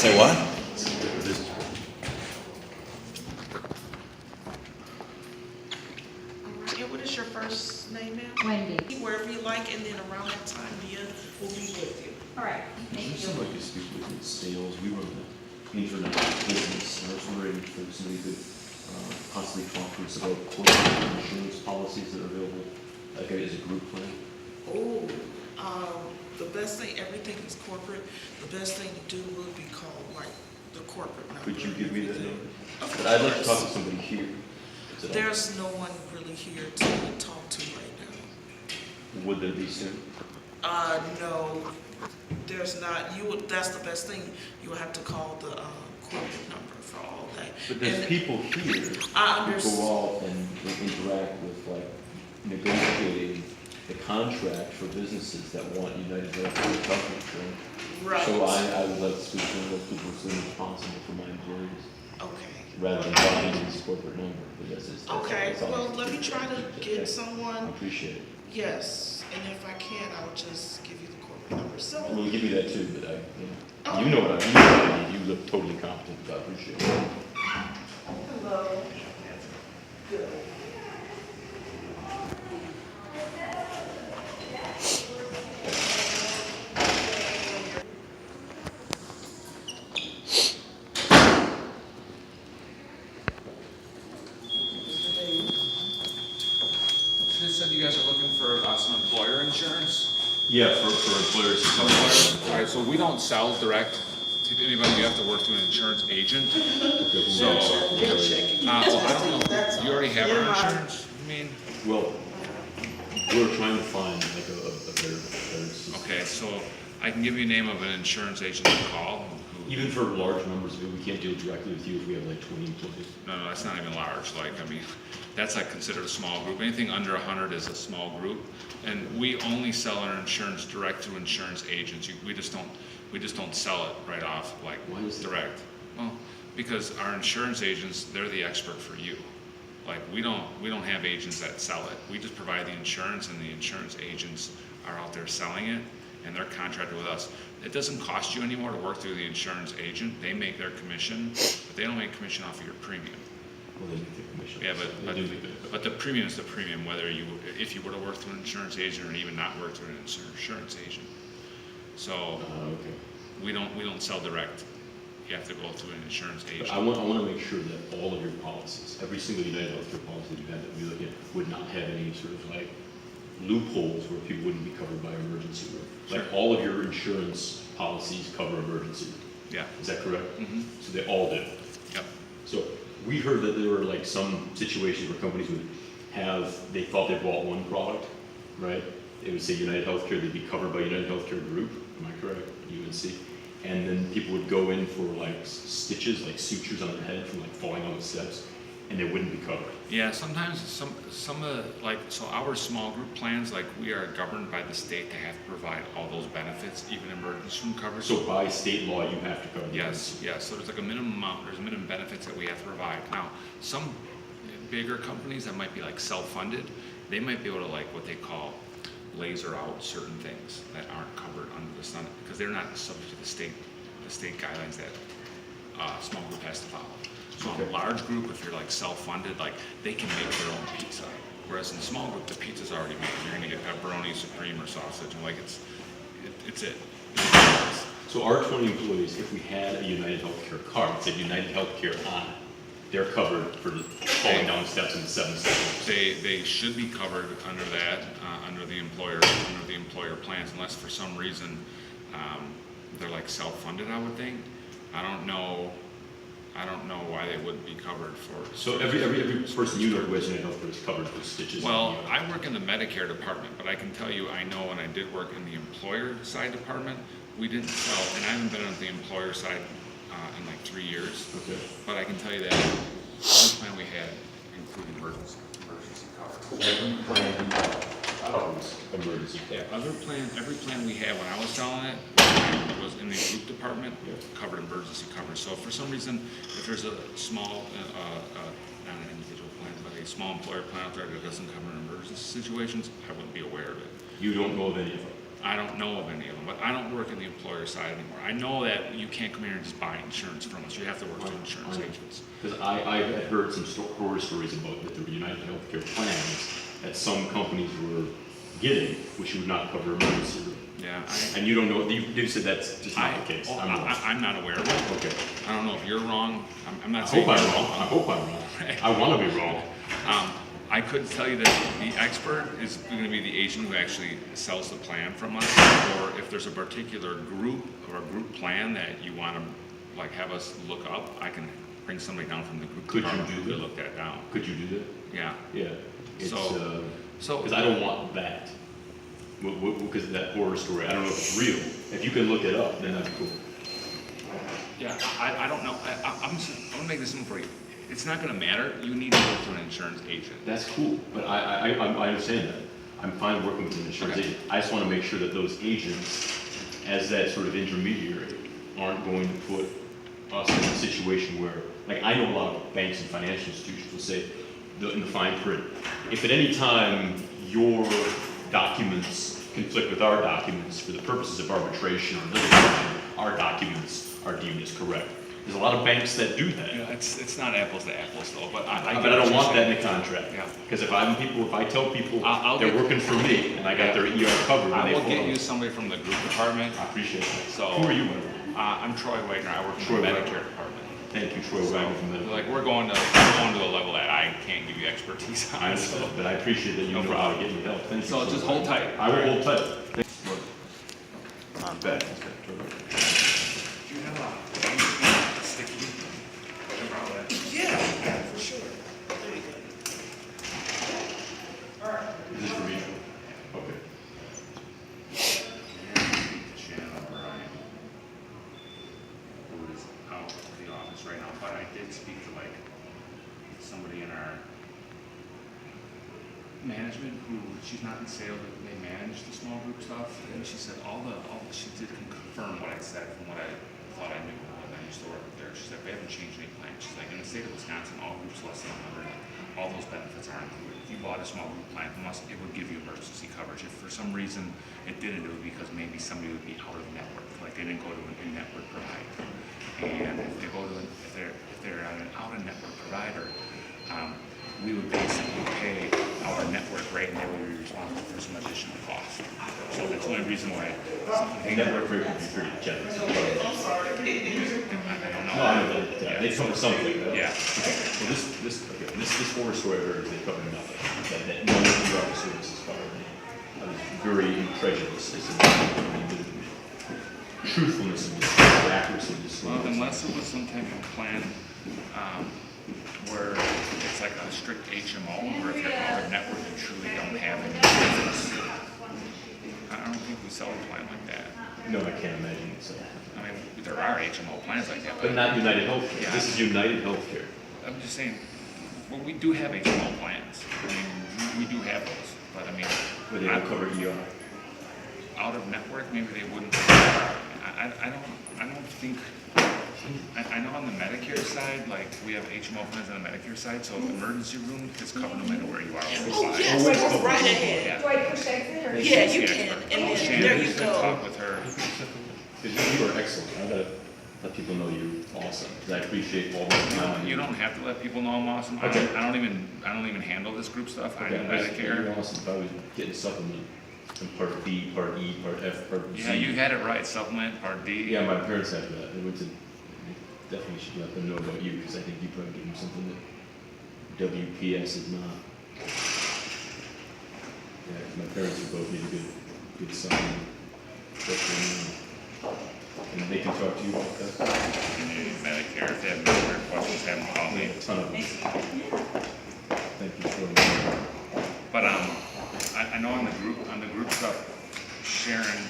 Say what? And what is your first name, ma'am? Wendy. Wherever you like, and then around that time, Mia will be with you. All right, thank you. Somebody could speak with sales, we run the internet business, and I was wondering if there was somebody who could possibly talk to us about corporate insurance policies that are available, like as a group plan. Oh, the best thing, everything is corporate. The best thing to do would be call like the corporate number. Could you give me that number? Of But I'd like to talk course. to somebody here. Is that all? There's no one really here to talk to right now. Would there be soon? No, there's not. You would, that's the best thing. You would have to call the corporate number for all that. But there's And people here I who understand. go out and interact with like negotiating the contract for businesses that want United Healthcare health insurance. Right. So I would like to speak to those people as soon as possible for my employees, Okay. rather than buying this corporate number, because that's Okay, that's all. well, let me try to get I someone, appreciate it. yes, and if I can, I'll just give you the corporate number. So, Well, give me that too, but Oh. you know what I mean, you look totally competent, I appreciate it. hello. Good. So you said you guys are looking for some employer insurance? Yeah, for employers to come. All right, so we don't sell direct to anybody. You have to work through an insurance agent. So, They're checking. well, I don't know. That's You already have all. our Yeah, insurance? I mean, Well, we're trying to find like a better system. okay, so I can give you a name of an insurance agent to call. Who, Even for large numbers, we can't deal directly with you if we have like 20 employees. no, that's not even large. Like, I mean, that's like considered a small group. Anything under 100 is a small group. And we only sell our insurance direct through insurance agents. We just don't sell it right off like Why is that? direct. Well, because our insurance agents, they're the expert for you. Like, we don't have agents that sell it. We just provide the insurance, and the insurance agents are out there selling it, and they're contracted with us. It doesn't cost you anymore to work through the insurance agent. They make their commission, but they don't make commission off of your premium. Well, they make the commission. Yeah, They do make the- but the premium is the premium, whether if you were to work through an insurance agent or even not work through an insurance agent. So Okay. we don't sell direct. You have to go through an insurance But agent. I want to make sure that all of your policies, every single United Healthcare policy you have that we look at, would not have any sort of like loopholes where people wouldn't be covered by emergency room. Like Sure. all of your insurance policies cover emergency room. Yeah. Is that correct? Mm-hmm. So they all do. Yep. So we heard that there were like some situations where companies would have, they thought they bought one product, right? They would say United Healthcare, they'd be covered by United Healthcare Group, am I correct? UNC. And then people would go in for like stitches, like sutures on their head from like falling on the steps, and they wouldn't be covered. Yeah, sometimes some of the, like, so our small group plans, like, we are governed by the state to have to provide all those benefits, even emergency room coverage. So by state law, you have to cover. Yes, yes, so there's like a minimum amount, there's minimum benefits that we have to provide. Now, some bigger companies that might be like self-funded, they might be able to, like, what they call laser out certain things that aren't covered under the sun, because they're not subject to the state guidelines that small group has to follow. So in a Okay. large group, if you're like self-funded, like, they can make their own pizza. Whereas in a small group, the pizza's already made. You're gonna get pepperoni, supreme, or sausage, and like, it's it. So our 20 employees, if we had a United Healthcare card, it said United Healthcare on it, they're covered for the falling down steps in the 7 seconds. They should be covered under that, under the employer plans, unless for some reason, they're like self-funded, I would think. I don't know why they wouldn't be covered for. So every person you know who has United Healthcare is covered for stitches. Well, I work in the Medicare department, but I can tell you, I know when I did work in the employer side department, we didn't sell, and I haven't been on the employer side in like 3 years. Okay. But I can tell you that one plan we had included emergency coverage. Every plan, I don't know, it's emergency. Yeah, every plan we had when I was selling it was in the group department, Yeah. covered emergency coverage. So if for some reason, if there's a small, not an individual plan, but a small employer plan out there that doesn't cover emergency situations, I wouldn't be aware of it. You don't know of any of them? I don't know of any of them, but I don't work in the employer side anymore. I know that you can't come here and just buy insurance from us. You have to work with insurance agents. Because I had heard some horror stories about that the United Healthcare plans that some companies were getting, which would not cover emergency room. Yeah, And you don't know, you said that's just not the case. I'm wrong. I'm not aware of it. Okay. I don't know if you're wrong. I'm I not saying hope you're I'm wrong. I hope I'm wrong. I want to be wrong. I couldn't tell you that the expert is going to be the agent who actually sells the plan from us, or if there's a particular group or a group plan that you want to like have us look up, I can bring somebody down from the group. Could you department do who that? Look that down. Could you do that? Yeah. Yeah. It's, So because I don't want that. Because of that horror story. I don't know if it's real. If you can look it up, then that's cool. yeah, I don't know. I'm gonna make this simple for you. It's not gonna matter. You need to go to an insurance agent. That's cool, but I understand that. I'm fine working with an insurance Okay. agent. I just want to make sure that those agents, as that sort of intermediary, aren't going to put us in a situation where, like, I know a lot of banks and financial institutions will say, in the fine print, if at any time your documents conflict with our documents for the purposes of arbitration or litigation, our documents are deemed as correct. There's a lot of banks that do that. Yeah, it's not apples to apples though, but But I don't want that in the contract. Yeah. Because if I tell people I'll they're get- working for me and I got their ER covered, I and will they get fall you out. somebody from the group department. I appreciate that. So- Who are you, Wayne? I'm Troy Wagner. I work in Troy the Wagner. Medicare department. Thank you, Troy So, Wagner from the. like we're going to a level that I can't give you expertise on. I understand, but I appreciate that you No know how to problem. get me help. Thank you. So just hold tight. I will hold tight. I'm back. Do you have a sticky? Yeah, for sure. There you go. Is this for me? Okay. Shannon O'Brien, who is out of the office right now, but I did speak to like somebody in our management who, she's not in sales, but they manage the small group stuff, and she said she did confirm what I said from what I thought I knew when I used to work there. She said, we haven't changed any plans. She's like, in the state of Wisconsin, all groups less than 100, all those benefits are included. If you bought a small group plan from us, it would give you emergency coverage. If for some reason it didn't, it would be because maybe somebody would be out of network, like they didn't go to an in-network provider. And if they go to, if they're an out-of-network provider, we would basically pay our network rate and they would be responsible for some additional cost. So that's the only reason why. The network rate would be pretty generous. I'm sorry. I don't know. No, I know that, they cover something. Yeah. Okay, well, this horror story I heard is they cover nothing. That no ER services covered. I was very incredulous as to the truthfulness of this, the accuracy of this. Well, unless it was some type of plan, where it's like a strict HMO, where if you're out of network, you truly don't have any benefits. I don't think we sell a plan like that. No, I can't imagine it, so. I mean, there are HMO plans like that, But not United Healthcare. Yeah. This is United Healthcare. I'm just saying, well, we do have HMO plans. I mean, we do have those, but I mean, Where they don't cover ER. out of network, maybe they wouldn't. I don't think, I know on the Medicare side, like, we have HMO plans on the Medicare side, so emergency room is covered no matter where you are. Oh, yes, go right ahead. Yeah. Do I push exit or? Yeah, you She's the can, expert. and then Shannon, there you can go. talk with her. Because you are excellent. I gotta let people know you're awesome. Because I appreciate all the time. You don't have to let people know I'm awesome. I Okay. don't even handle this group stuff. I do You're Medicare. awesome. If I was getting supplement in Part B, Part E, Part F, Part Z. Yeah, you had it right, supplement, Part D. Yeah, my parents had that. They went to, definitely should let them know about you, because I think you probably give them something that WPS is not. Yeah, 'cause my parents would both need a good supplement. Especially now. And they can talk to you about that. Medicare, if they have Medicare questions, have them call We me. have a ton of them. Thank you for that. But I know on the group stuff, Sharon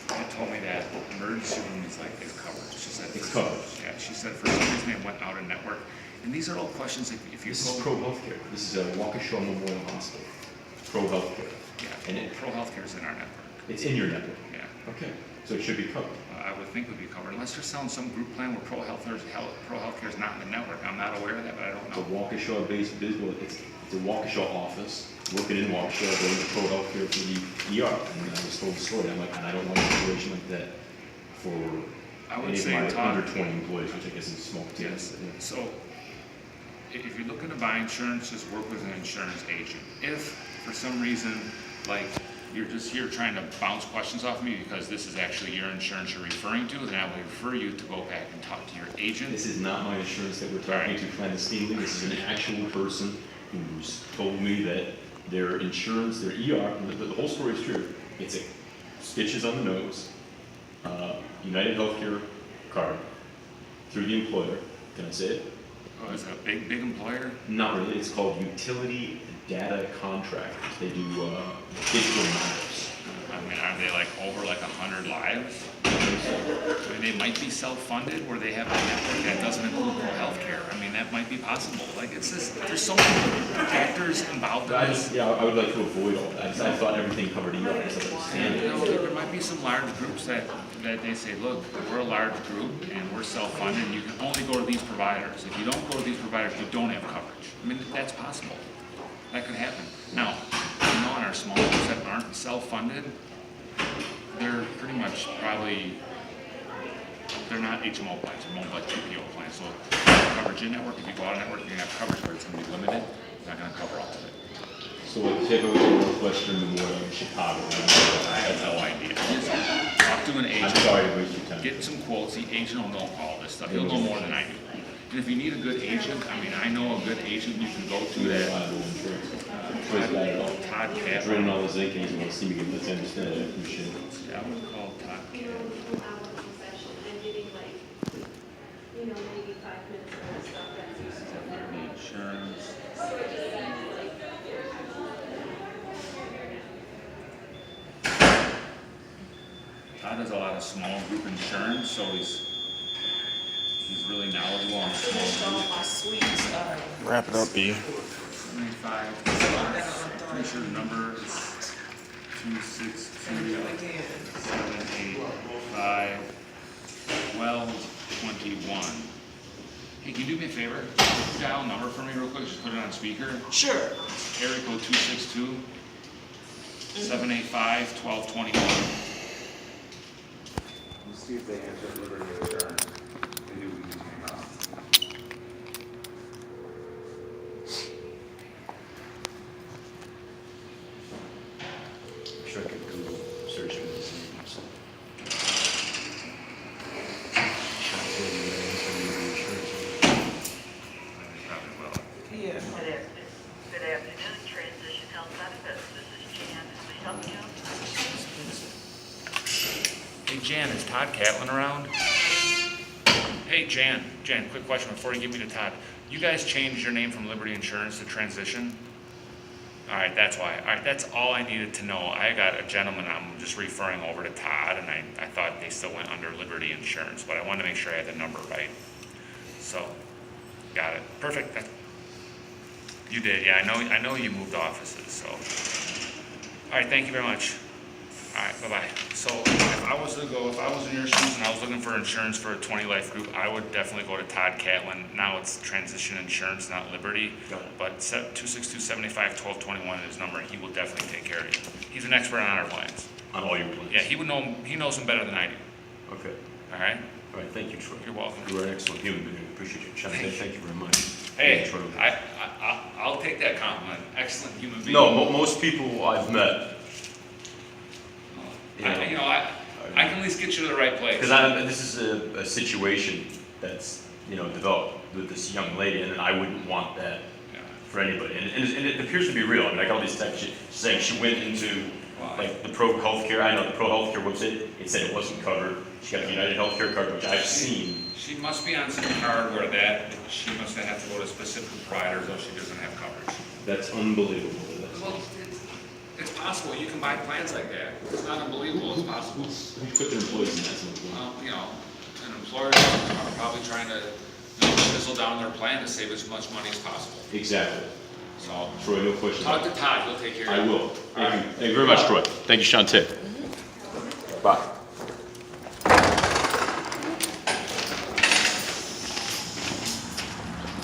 had told me that emergency room is covered. She said It's for- covered. Yeah, she said for some reason they went out of network. And these are all questions if you This is go. Pro Healthcare. This is a Waukesha Memorial Hospital. Pro Healthcare. Yeah, And it- Pro Healthcare is in our network. It's in your network. Yeah. Okay, so it should be covered. I would think would be covered, unless they're selling some group plan where Pro Healthcare is not in the network. I'm not aware of that, but I don't It's a know. Waukesha-based business. It's a Waukesha office. working in Waukesha, going to Pro Healthcare for the ER, and I was told the story, I'm like, and I don't want a situation like that for I would any of say, my Todd- under 20 employees, which I guess is small Yes, potatoes. so if you're looking to buy insurance, just work with an insurance agent. If for some reason, like, you're just here trying to bounce questions off me because this is actually your insurance you're referring to, then I would refer you to go back and talk to your agent. This is not my insurance that we're talking to clandestinely, this is an actual person who's told me that their insurance, their ER, the whole story is true. It's a stitches on the nose, United Healthcare card through the employer. Can I say it? Oh, is it a big employer? Not really. It's called Utility Data Contractors. They do digital matters. I mean, are they like over like 100 lives? I mean, they might be self-funded where they have a network that doesn't include Pro Healthcare. I mean, that might be possible. Like, it's just, there's so many factors involved in this. I would like to avoid all that. I thought everything covered ER as I understand You know, it. there might be some large groups that they say, look, we're a large group and we're self-funded and you can only go to these providers. If you don't go to these providers, you don't have coverage. I mean, that's possible. That could happen. Now, you know, in our small groups that aren't self-funded, they're pretty much probably, they're not HMO plans, they're more like PPO plans. So coverage in network, if you go out of network, you're gonna have coverage, but it's gonna be limited. It's not gonna cover all of it. So like, say if I was in Northwestern Memorial in Chicago, I have no idea. Talk to an I'm agent. sorry to waste your time. Get some quotes, the agent will know all this stuff, he'll know more than I do. And if you need a good agent, I mean, I know a good agent you can go to that, Reliable insurance. Where's that at all? Todd It's running Catlin. all the zinc and he's gonna see me get this understand it. I appreciate it. I would call Todd Catlin. Maybe 5 minutes of stuff that's Liberty Insurance. Todd does a lot of small group insurance, so he's really knowledgeable on small All group. my sweets, Wrap it up, B. 75, pretty sure the number is 262 again. 785 1221. Hey, can you do me a favor? Dial a number for me real quick, just put it on speaker. Sure. Area code 262 785 1221. Let's see if they answer Liberty Insurance. Maybe we can hang out. Sure I could Google search for these names. Probably will. Yeah. Good afternoon, Transition Health Benefits. This is Jan. How may I help you? Hey Jan, is Todd Catlin around? Hey Jan, quick question before you give me to Todd. You guys changed your name from Liberty Insurance to Transition? Alright, that's why. Alright, that's all I needed to know. I got a gentleman I'm just referring over to Todd, and I thought they still went under Liberty Insurance, but I wanted to make sure I had the number right. So, got it. Perfect. You did, yeah. I know you moved offices, so. Alright, thank you very much. All right, bye-bye. So if I was in your shoes and I was looking for insurance for a 20 life group, I would definitely go to Todd Catlin. Now it's Transition Insurance, not Liberty. Got it. But 262-75-1221 is his number, and he will definitely take care of you. He's an expert on our plans. On all your plans? Yeah, he knows them better than I do. Okay. All right? All right, thank you, Troy. You're welcome. You are an excellent human being. I appreciate you. Thank you very much. Hey, Yeah, Troy. I'll take that compliment. Excellent human being. No, most people I've met, I can at least get you to the right place. because this is a situation that's, developed with this young lady, and I wouldn't want that Yeah. for anybody. And it appears to be real. I mean, I got all these texts saying she went into, like, the Pro Healthcare. I know the Pro Healthcare website, it said it wasn't covered. She got the United Healthcare card, which I've seen. She must be on some card where she must have to go to specific providers or she doesn't have coverage. That's unbelievable. Well, it's possible. You can buy plans like that. It's not unbelievable. It's possible. Who put their employees in that situation? And employers are probably trying to chisel down their plan to save as much money as possible. Exactly. So, Troy, no question. talk to Todd. He'll take care of I you. will. All Thank right. you. Thank you very much, Troy. Thank you, Shantae. Bye.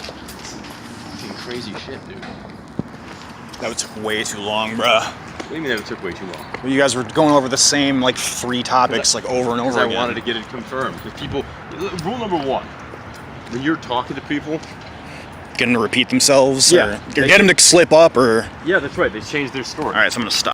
Fucking crazy shit, dude. That took way too long, bruh. What do you mean that it took way too long? Well, you guys were going over the same like 3 topics like over and Because over I again. wanted to get it confirmed. Because people, rule number 1, when you're talking to people, Get them to repeat themselves, Yeah. or get them to slip up, or. yeah, that's right, they change their story. All right, so I'm gonna stop.